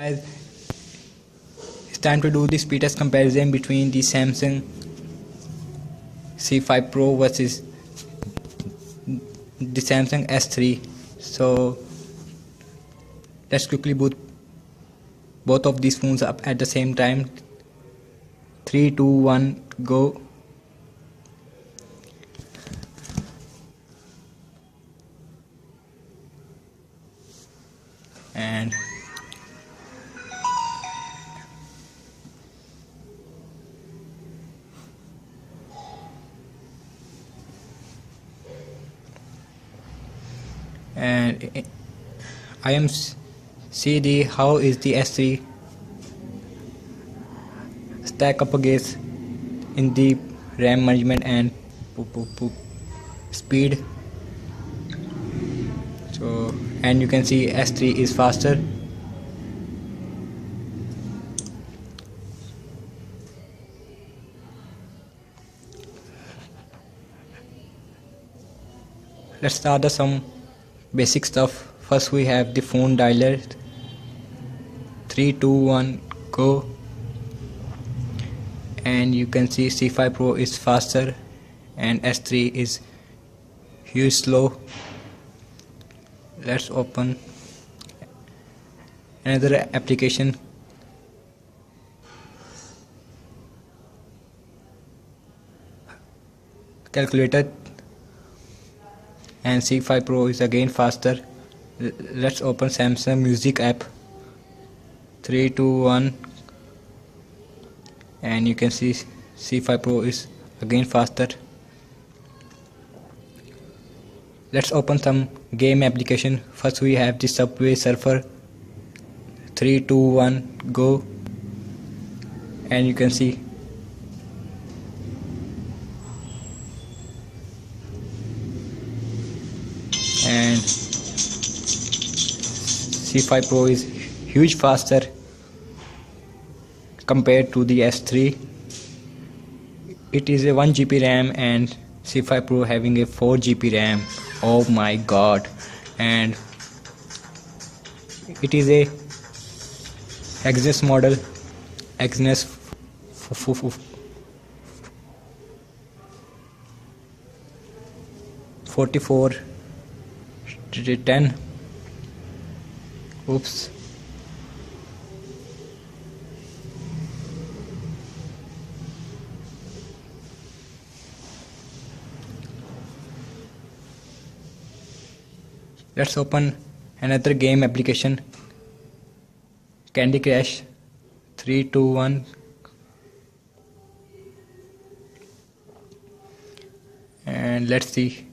Guys, it's time to do the speed test comparison between the Samsung C5 Pro versus the Samsung S3. So let's quickly boot both of these phones up at the same time. 3, 2, 1, go. And I am see the how is the S3 stack up against in the RAM management and speed. So and you can see S3 is faster. Let's start with some basic stuff. First we have the phone dialer. 3, 2, 1, go. And you can see C5 Pro is faster and S3 is huge slow. Let's open another application. Calculator, and C5 Pro is again faster. Let's open Samsung Music app. 3, 2, 1, and you can see C5 Pro is again faster. Let's open some game application. First we have the Subway Surfer. 3, 2, 1, go. And you can see and C5 Pro is huge faster compared to the S3. It is a 1 GB RAM and C5 Pro having a 4 GB RAM. Oh my god. And it is a Exynos model, Exynos 4410. Oops. Let's open another game application. Candy Crush. 3, 2, 1. And let's see.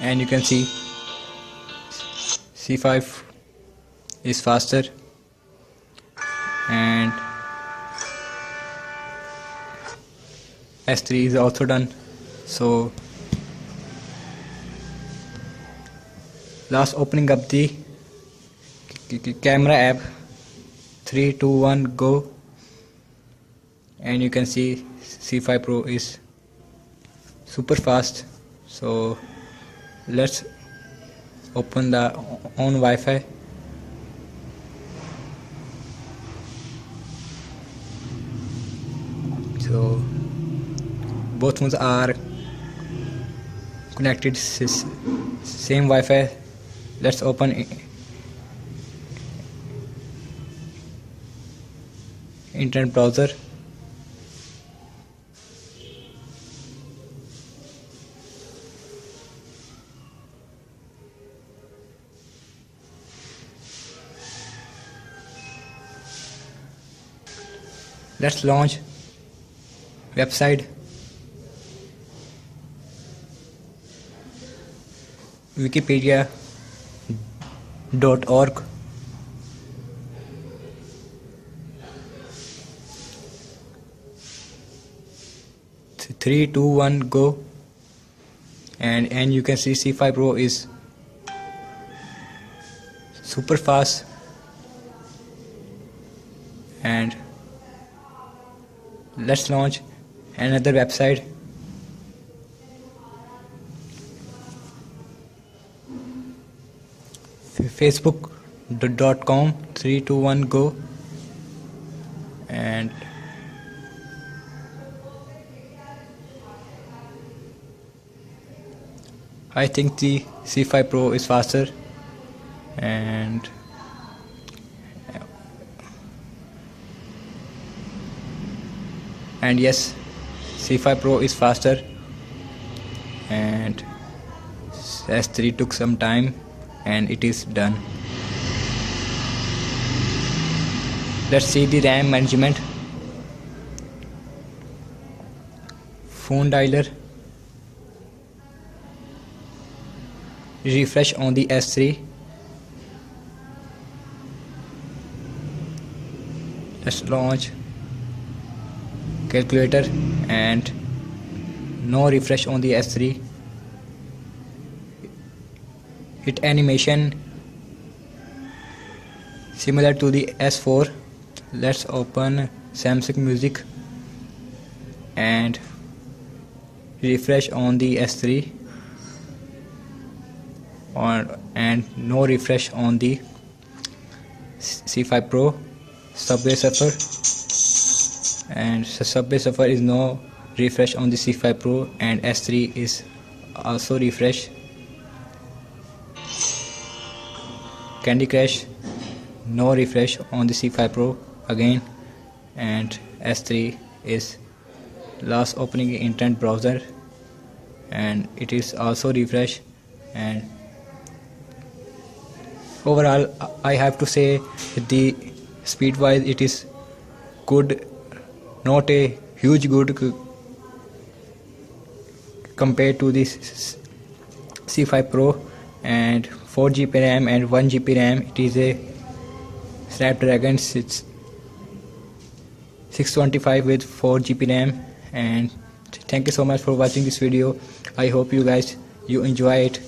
And you can see C5 is faster and S3 is also done. So last opening up the camera app. 3, 2, 1, go. And you can see C5 Pro is super fast. So let's open the on Wi-Fi. So both phones are connected same Wi-Fi. Let's open internet browser. Let's launch website. Wikipedia.org. Three, two, one, go. And you can see C5 Pro is super fast. And let's launch another website. facebook.com. 3 2 1 go. And I think the C5 Pro is faster, and yes, C5 Pro is faster, and S3 took some time and it is done. Let's see the RAM management. Phone dialer. Refresh on the S3. Let's launch. Calculator, and no refresh on the S3. Hit animation similar to the S4. Let's open Samsung Music and refresh on the S3, and no refresh on the C5 Pro. Subway Surfer, and Subway Surfer is no refresh on the C5 Pro, and S3 is also refresh. Candy Crush, no refresh on the C5 Pro again, and S3 is last opening internet browser, and it is also refresh. And overall I have to say the speed wise it is good, not a huge good compared to this C5 Pro, and 4 GB RAM and 1 GB RAM. It is a Snapdragon 625 with 4 GB RAM. And thank you so much for watching this video. I hope you guys enjoy it.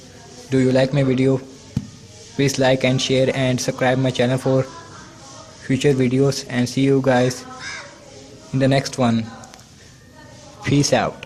Do you like my video? Please like and share and subscribe my channel for future videos, and see you guys in the next one. Peace out.